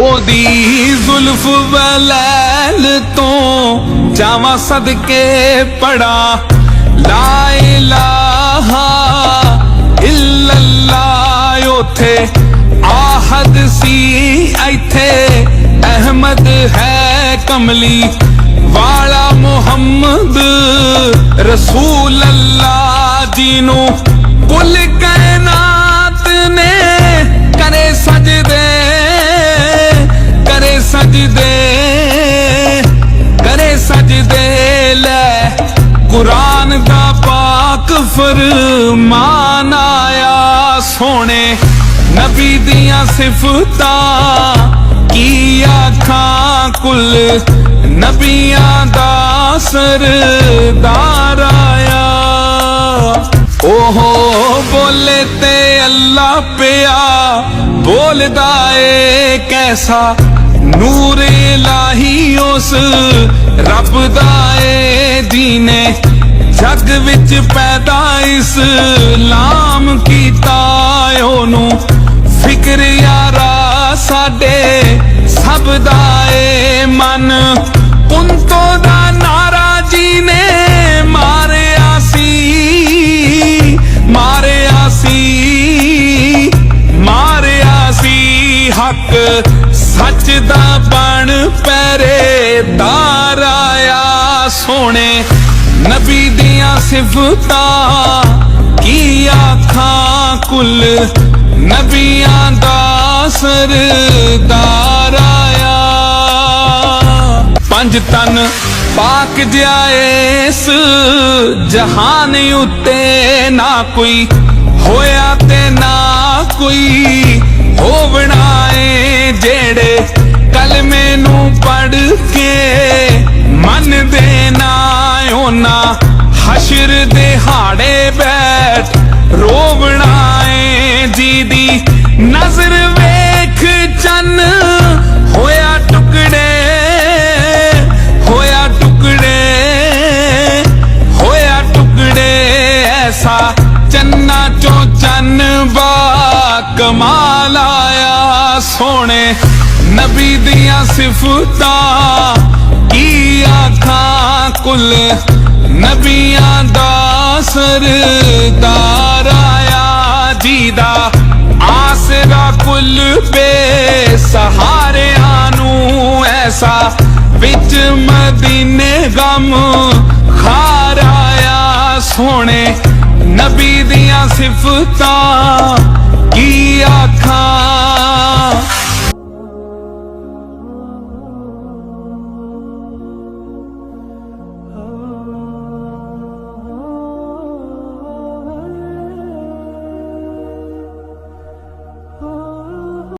ओदी जुल्फ वलैल तो जावा सदके पड़ा ला इलाहा इल्लल्लाह उथे आहद सी इथे अहमद है कमली वाला मुहम्मद रसूल अल्लाह जीनू कुल कायनात ने करे सजदे ले कुरान दा पाक फरमान आया सोने नबी दियां सिफतां की आखां कुल नबियां दा सरदार आया। ओहो बोले ते अल्लाह पिया बोलदा ए कैसा नूर इलाही उस रब दा ए दीने जग विच पैदा इस्लाम कीता ओनू फिक्र यारा साडे सब दा ए मन कुंतो दा नारा जी ने मारिया सी हक सच दा बन पहरेदार आया सोने नबी दियां सिफतां की आखां कुल नबियां दा सरदार आया। पंज तन पाक जाएस जहान उत्ते ना कोई होया ते ना कोई होवना ए जेड़े कलमे नू पढ़ के मन देना ओना हशर दे हाड़े बैठ रोवना ए जी दी नजर वेख चन होया टुकड़े ऐसा चन्ना चो चन बा कमाल आया सोने नबी दियां सिफतां की आखां कुल नबियां दा सरदार आया जीदा आसरा कुल बेसहारे आनू ऐसा विच मदीने गम खार आया सोने नबी दियां सिफतां की आखां